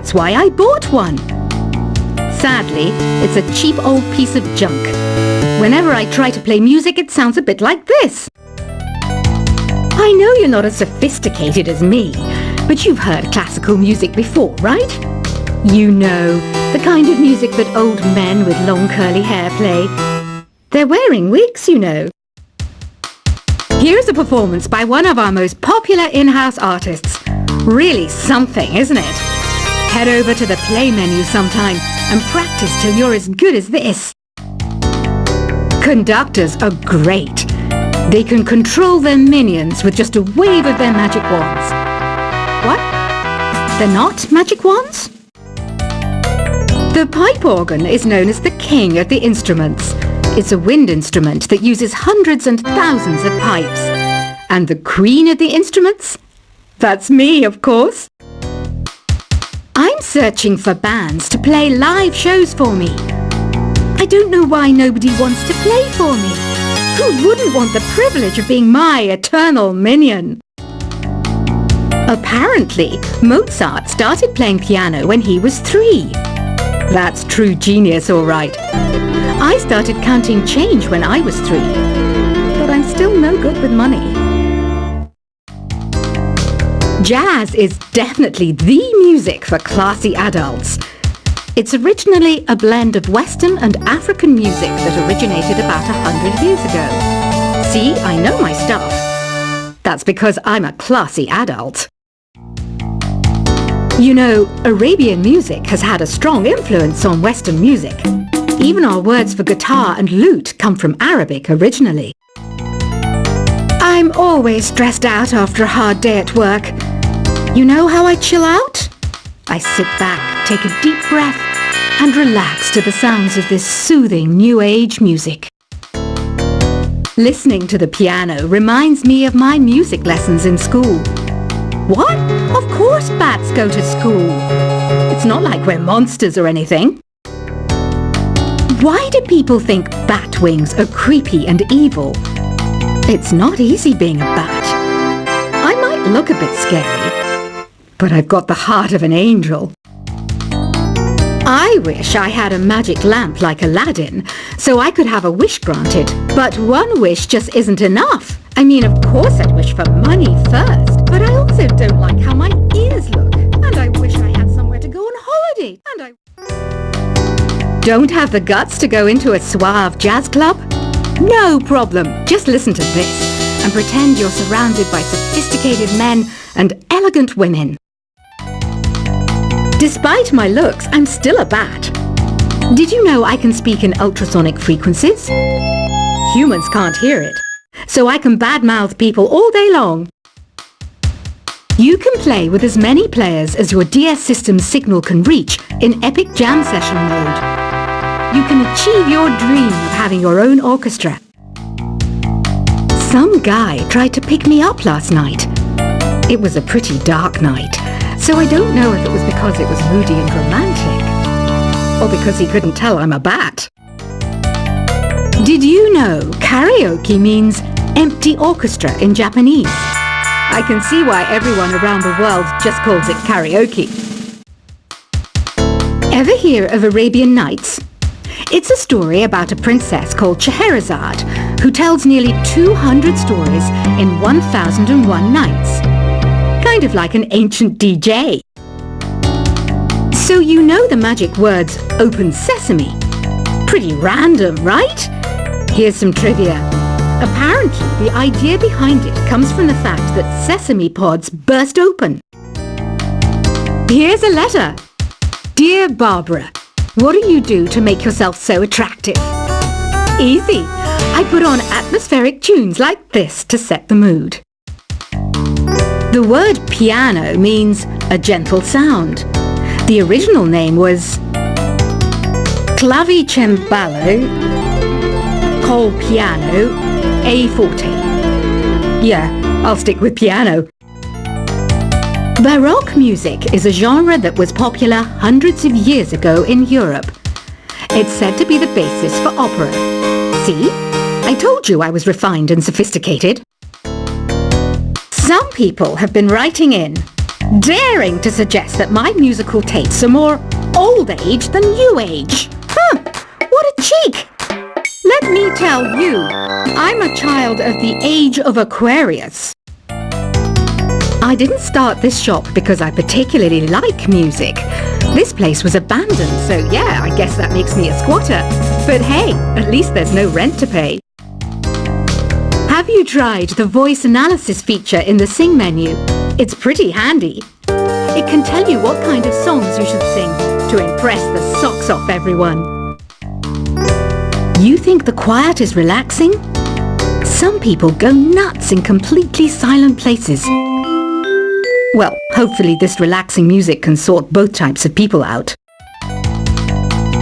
That's why I bought one. Sadly, it's a cheap old piece of junk. Whenever I try to play music, it sounds a bit like this. I know you're not as sophisticated as me, but you've heard classical music before, right? You know, the kind of music that old men with long curly hair play. They're wearing wigs, you know. Here's a performance by one of our most popular in-house artists. Really something, isn't it? Head over to the play menu sometime and practice till you're as good as this. Conductors are great. They can control their minions with just a wave of their magic wands. What? They're not magic wands? The pipe organ is known as the king of the instruments. It's a wind instrument that uses hundreds and thousands of pipes. And the queen of the instruments? That's me, of course. I'm searching for bands to play live shows for me. I don't know why nobody wants to play for me. Who wouldn't want the privilege of being my eternal minion? Apparently, Mozart started playing piano when he was 3. That's true genius, all right. I started counting change when I was 3, but I'm still no good with money. Jazz is definitely the music for classy adults. It's originally a blend of Western and African music that originated about 100 years ago. See, I know my stuff. That's because I'm a classy adult. You know, Arabian music has had a strong influence on Western music. Even our words for guitar and lute come from Arabic originally. I'm always stressed out after a hard day at work. You know how I chill out? I sit back, take a deep breath, and relax to the sounds of this soothing New Age music. Listening to the piano reminds me of my music lessons in school. What? Of course bats go to school. It's not like we're monsters or anything. Why do people think bat wings are creepy and evil? It's not easy being a bat. I might look a bit scary, but I've got the heart of an angel. I wish I had a magic lamp like Aladdin, so I could have a wish granted. But one wish just isn't enough. I mean, of course I'd wish for money first, but I also don't like how my ears look. And I wish I had somewhere to go on holiday. And I don't have the guts to go into a suave jazz club? No problem. Just listen to this and pretend you're surrounded by sophisticated men and elegant women. Despite my looks, I'm still a bat. Did you know I can speak in ultrasonic frequencies? Humans can't hear it, so I can badmouth people all day long. You can play with as many players as your DS system's signal can reach in epic jam session mode. You can achieve your dream of having your own orchestra. Some guy tried to pick me up last night. It was a pretty dark night, so I don't know if it was because it was moody and romantic, or because he couldn't tell I'm a bat. Did you know karaoke means empty orchestra in Japanese? I can see why everyone around the world just calls it karaoke. Ever hear of Arabian Nights? It's a story about a princess called Scheherazade who tells nearly 200 stories in 1001 nights. Kind of like an ancient DJ. So you know the magic words open sesame. Pretty random, right? Here's some trivia. Apparently, the idea behind it comes from the fact that sesame pods burst open. Here's a letter. Dear Barbara, what do you do to make yourself so attractive? Easy. I put on atmospheric tunes like this to set the mood. The word piano means a gentle sound. The original name was clavicembalo col piano a forte. Yeah, I'll stick with piano. Baroque music is a genre that was popular hundreds of years ago in Europe. It's said to be the basis for opera. See? I told you I was refined and sophisticated. Some people have been writing in. daring to suggest that my musical tastes are more old age than new age. Huh, what a cheek! Let me tell you, I'm a child of the age of Aquarius. I didn't start this shop because I particularly like music. This place was abandoned, so yeah, I guess that makes me a squatter. But hey, at least there's no rent to pay. Have you tried the voice analysis feature in the Sing menu? It's pretty handy. It can tell you what kind of songs you should sing to impress the socks off everyone. You think the quiet is relaxing? Some people go nuts in completely silent places. Well, hopefully this relaxing music can sort both types of people out.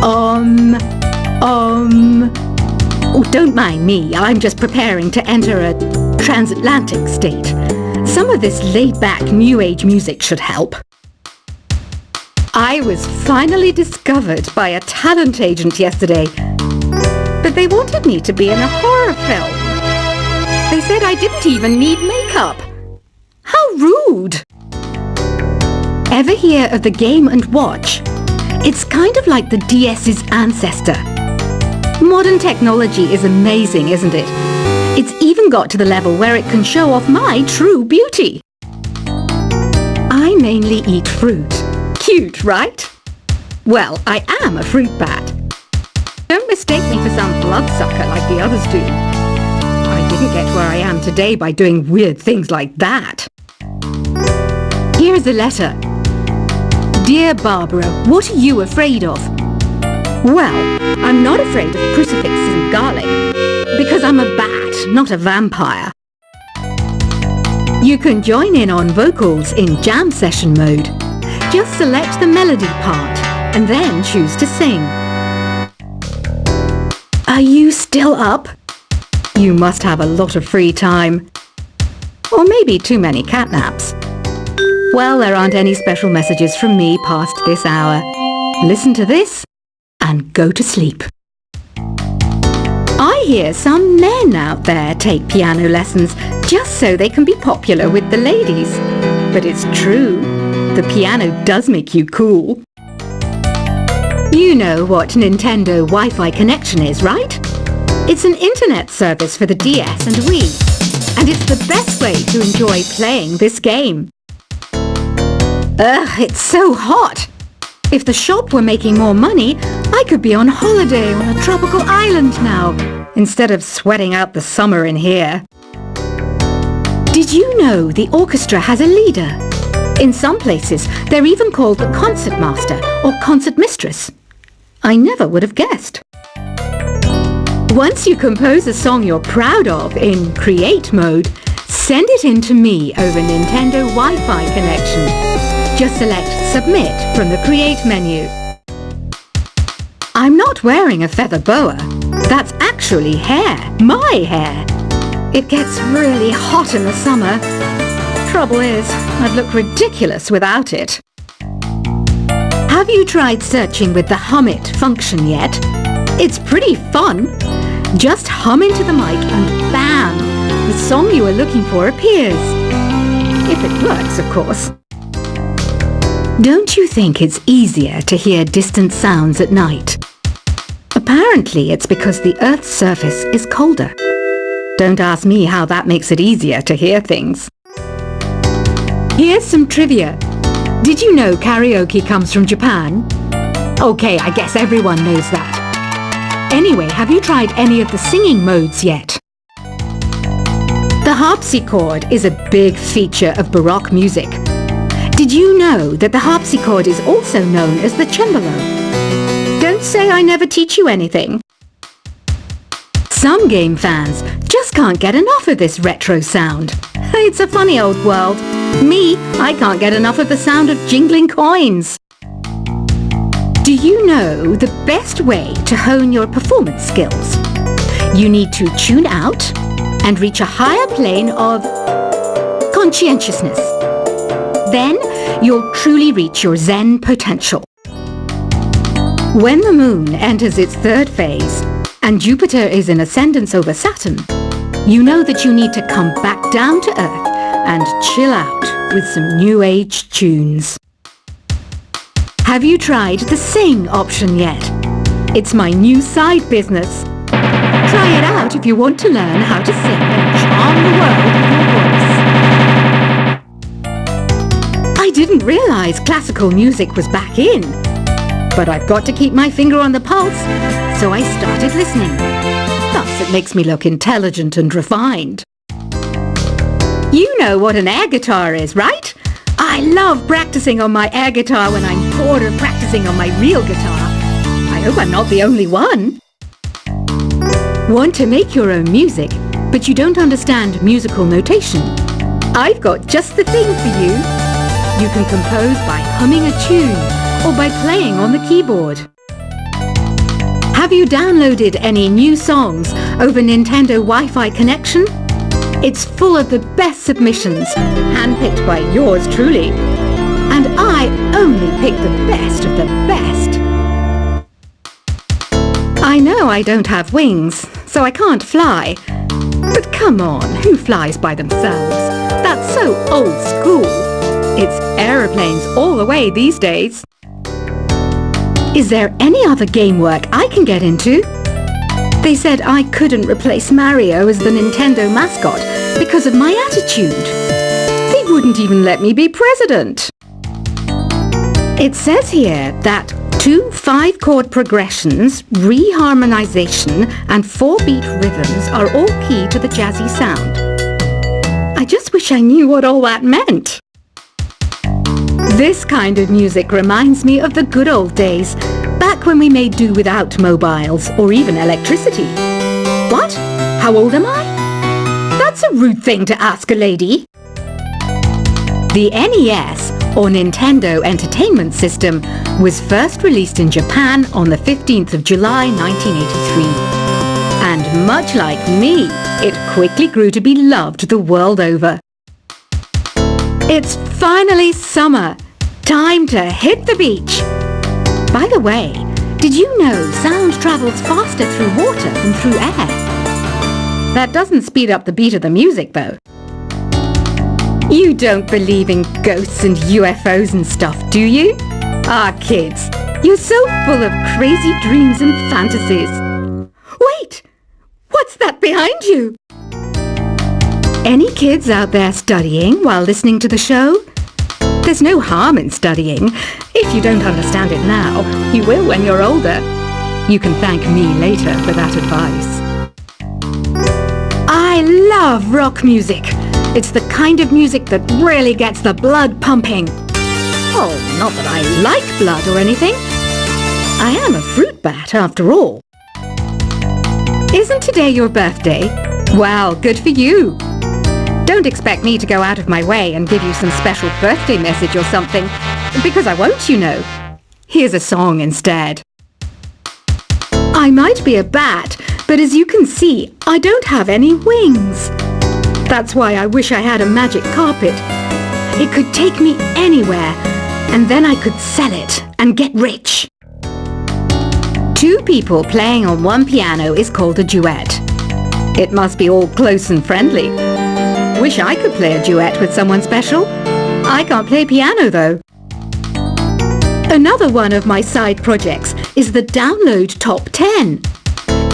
Oh, don't mind me. I'm just preparing to enter a transatlantic state. Some of this laid-back New Age music should help. I was finally discovered by a talent agent yesterday, but they wanted me to be in a horror film. They said I didn't even need makeup. How rude! Ever hear of the Game & Watch? It's kind of like the DS's ancestor. Modern technology is amazing, isn't it? It's even got to the level where it can show off my true beauty. I mainly eat fruit. Cute, right? Well, I am a fruit bat. Don't mistake me for some bloodsucker like the others do. I didn't get where I am today by doing weird things like that. Here's a letter. Dear Barbara, what are you afraid of? Well, I'm not afraid of crucifixes and garlic, because I'm a bat, not a vampire. You can join in on vocals in jam session mode. Just select the melody part, and then choose to sing. Are you still up? You must have a lot of free time. Or maybe too many catnaps. Well, there aren't any special messages from me past this hour. Listen to this and go to sleep. I hear some men out there take piano lessons just so they can be popular with the ladies. But it's true, the piano does make you cool. You know what Nintendo Wi-Fi connection is, right? It's an internet service for the DS and Wii, and it's the best way to enjoy playing this game. Ugh, it's so hot! If the shop were making more money, I could be on holiday on a tropical island now, instead of sweating out the summer in here. Did you know the orchestra has a leader? In some places, they're even called the concert master or concert mistress. I never would have guessed. Once you compose a song you're proud of in Create mode, send it in to me over Nintendo Wi-Fi connection. Just select Submit from the Create menu. I'm not wearing a feather boa. That's actually hair, my hair. It gets really hot in the summer. Trouble is, I'd look ridiculous without it. Have you tried searching with the Hum It function yet? It's pretty fun. Just hum into the mic and bam! The song you are looking for appears. If it works, of course. Don't you think it's easier to hear distant sounds at night? Apparently it's because the Earth's surface is colder. Don't ask me how that makes it easier to hear things. Here's some trivia. Did you know karaoke comes from Japan? Okay, I guess everyone knows that. Anyway, have you tried any of the singing modes yet? The harpsichord is a big feature of Baroque music. Did you know that the harpsichord is also known as the cembalo? Don't say I never teach you anything. Some game fans just can't get enough of this retro sound. It's a funny old world. Me, I can't get enough of the sound of jingling coins. Do you know the best way to hone your performance skills? You need to tune out and reach a higher plane of conscientiousness. Then you'll truly reach your Zen potential. When the moon enters its third phase and Jupiter is in ascendance over Saturn, you know that you need to come back down to Earth and chill out with some new age tunes. Have you tried the sing option yet? It's my new side business. Try it out if you want to learn how to sing and charm the world with your voice. I didn't realize classical music was back in, but I've got to keep my finger on the pulse, so I started listening. Thus, it makes me look intelligent and refined. You know what an air guitar is, right? I love practicing on my air guitar when I'm bored of practicing on my real guitar. I hope I'm not the only one. Want to make your own music, but you don't understand musical notation? I've got just the thing for you. You can compose by humming a tune or by playing on the keyboard. Have you downloaded any new songs over Nintendo Wi-Fi connection? It's full of the best submissions, handpicked by yours truly. And I only pick the best of the best. I know I don't have wings, so I can't fly. But come on, who flies by themselves? That's so old school. It's aeroplanes all the way these days. Is there any other game work I can get into? They said I couldn't replace Mario as the Nintendo mascot because of my attitude. They wouldn't even let me be president. It says here that 2 5-chord progressions, reharmonization, and 4-beat rhythms are all key to the jazzy sound. I just wish I knew what all that meant. This kind of music reminds me of the good old days, back when we made do without mobiles or even electricity. What? How old am I? That's a rude thing to ask a lady. The NES, or Nintendo Entertainment System, was first released in Japan on the 15th of July 1983. And much like me, it quickly grew to be loved the world over. It's finally summer. Time to hit the beach. By the way, did you know sound travels faster through water than through air? That doesn't speed up the beat of the music, though. You don't believe in ghosts and UFOs and stuff, do you? Ah, kids, you're so full of crazy dreams and fantasies. Wait! What's that behind you? Any kids out there studying while listening to the show? There's no harm in studying. If you don't understand it now, you will when you're older. You can thank me later for that advice. I love rock music. It's the kind of music that really gets the blood pumping. Oh, not that I like blood or anything. I am a fruit bat after all. Isn't today your birthday? Well, good for you. Don't expect me to go out of my way and give you some special birthday message or something, because I won't, you know. Here's a song instead. I might be a bat, but as you can see, I don't have any wings. That's why I wish I had a magic carpet. It could take me anywhere, and then I could sell it and get rich. 2 people playing on one piano is called a duet. It must be all close and friendly. Wish I could play a duet with someone special. I can't play piano though. Another one of my side projects is the Download Top 10.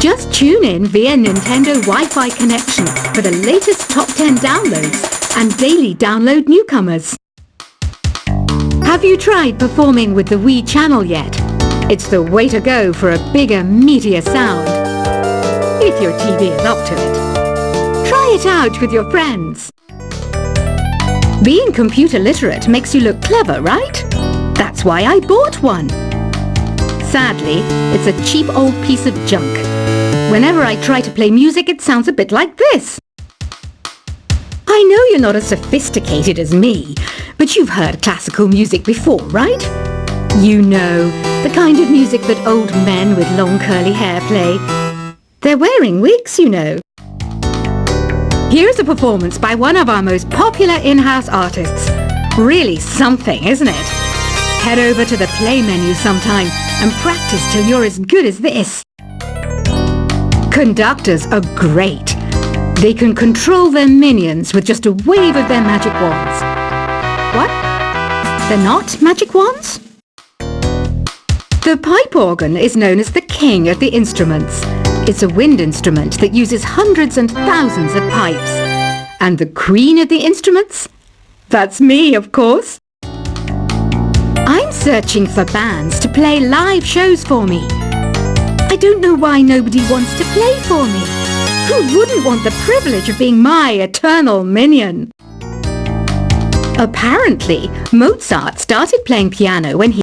Just tune in via Nintendo Wi-Fi connection for the latest top 10 downloads and daily download newcomers. Have you tried performing with the Wii channel yet? It's the way to go for a bigger, meatier sound. If your TV is up to it. Try it out with your friends. Being computer literate makes you look clever, right? That's why I bought one. Sadly, it's a cheap old piece of junk. Whenever I try to play music, it sounds a bit like this. I know you're not as sophisticated as me, but you've heard classical music before, right? You know, the kind of music that old men with long curly hair play. They're wearing wigs, you know. Here's a performance by one of our most popular in-house artists. Really something, isn't it? Head over to the play menu sometime and practice till you're as good as this. Conductors are great. They can control their minions with just a wave of their magic wands. They're not magic wands? The pipe organ is known as the king of the instruments. It's a wind instrument that uses hundreds and thousands of pipes. And the queen of the instruments? That's me, of course. I'm searching for bands to play live shows for me. I don't know why nobody wants to play for me. Who wouldn't want the privilege of being my eternal minion? Apparently, Mozart started playing piano when he